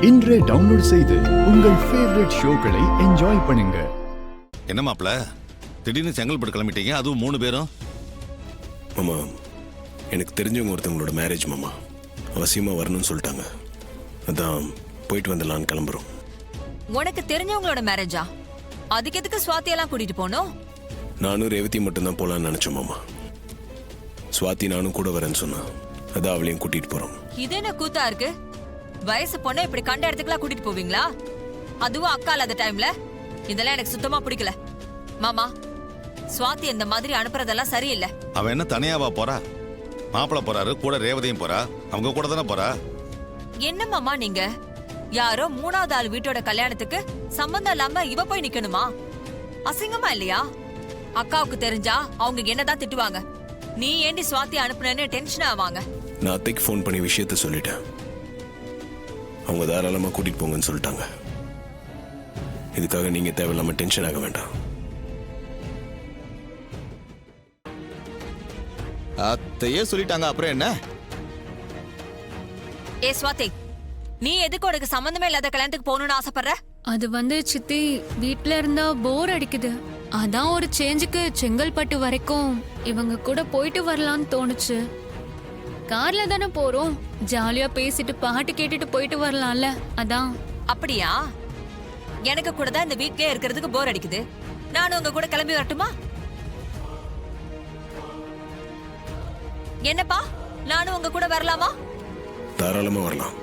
இன்றே டவுன்லோட் செய்து உங்கள் ஃபேவரட் ஷோக்களை என்ஜாய் பண்ணுங்க. என்ன மாப்ள திடீர்னு செங்கல்பட்டு கிளம்பிட்டீங்க, அதுவும் 3 பேரும்? மாமா, எனக்கு தெரிஞ்சவங்க ஒருத்தவங்களோட மேரேஜ் மாமா, அவசியமாக வரணும்னு சொல்லிட்டாங்க. அதான் போயிட்டு வந்துடலான்னு கிளம்புறோம். உனக்கு தெரிஞ்சவங்களோட மேரேஜா? அதுக்கு எதுக்கு சுவாத்தியெல்லாம் கூட்டிட்டு போனோம்? நானும் ரேவதி மட்டும்தான் போகலான்னு நினச்சோம் மாமா. சுவாதி நானும் கூட வரேன்னு சொன்னா, அதான் அவளையும் கூட்டிட்டு போகிறோம். இது என்ன கூத்தா இருக்கு? வயசு பொண்ணை இப்படி கண்ட இடத்துக்குலாம் கூட்டிட்டு போவீங்களா? அதுவும் அக்கா இல்லாத டைம்ல? இதெல்லாம் எனக்கு சுத்தமா பிடிக்கல மாமா. சுவாதி இந்த மாதிரி அனுப்புறதெல்லாம் சரியில்லை. அவ என்ன தனியாவா போறா? மாப்பிள்ள போறாரு, கூட ரேவதியும் போறா. அவங்க கூட தானே போறா. என்ன மாமா நீங்க? யாரோ 3வது ஆள் வீட்டோட கல்யாணத்துக்கு சம்பந்தம் இல்லாம இவ போய் நிக்கணுமா? அசிங்கமா இல்லையா? அக்காவுக்கு தெரிஞ்சா அவங்க என்னதான் திட்டுவாங்க. நீ ஏண்டி சுவாதி அனுப்புனேன்னு டென்ஷன் ஆவாங்க. நான் அத்தைக்கு ஃபோன் பண்ணி விஷயத்த சொல்லிட்டேன். அவங்க தாராளமாக கூட்டிட்டு போங்கன்னு சொல்லிட்டாங்க. இதுக்காக நீங்க தேவையில்லாம டென்ஷன் ஆக வேண்டாம். அத்தையே சொல்லிட்டாங்க, அப்புறம் என்ன? ஏ சுவாதி, நீ எதுக்கு உனக்கு சம்பந்தமே இல்லாத கல்யாணத்துக்கு போகணும்னு ஆசைப்படுற? அது சித்தி, வீட்ல இருந்தா போர் அடிக்குது. அதான் ஒரு சேஞ்சுக்கு செங்கல்பட்டு வரைக்கும் இவங்க கூட போயிட்டு வரலான்னு தோணுச்சு. கார்ல தானே போறோம், ஜாலியா பேசிட்டு பாட்டு கேட்டுட்டு போயிட்டு வரலாம்ல, அதான். அப்படியா? எனக்கு கூட தான் இந்த வீட்லயே இருக்கிறதுக்கு போர் அடிக்குது. நானும் உங்க கூட கிளம்பி வரட்டுமா? என்னப்பா, நானும் உங்க கூட வரலாமா? தாராளமாக வரலாம்.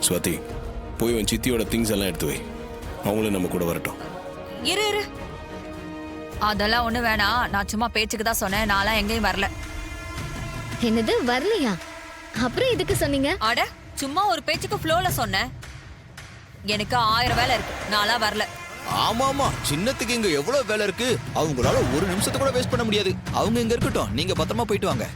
சுவாதி, போய் உன் சித்தியோட திங்ஸ் எல்லாம் எடுத்து வை. அவங்களும் நம்ம கூட வரட்டும். இரு இரு, அதெல்லாம் ஒண்ணு வேணாம். நான் சும்மா பேச்சுக்கு தான் சொன்னேன். நான்லாம் எங்கேயும் வரல. என்னது வரலையா? அப்புறம் எதுக்கு சொன்னீங்க? அட, சும்மா ஒரு பேச்சுக்கு ஃப்ளோல சொன்னேன். எனக்கு 1000 வேலை இருக்கு. நான்லாம் வரல. ஆமா ஆமா, சின்னத்துக்கு இங்க எவ்வளவு வேலை இருக்கு. அவங்களால ஒரு நிமிஷத்தை கூட வேஸ்ட் பண்ண முடியாது. அவங்க இங்க இருக்கட்டும், நீங்க பத்திரமா போயிட்டு வாங்க.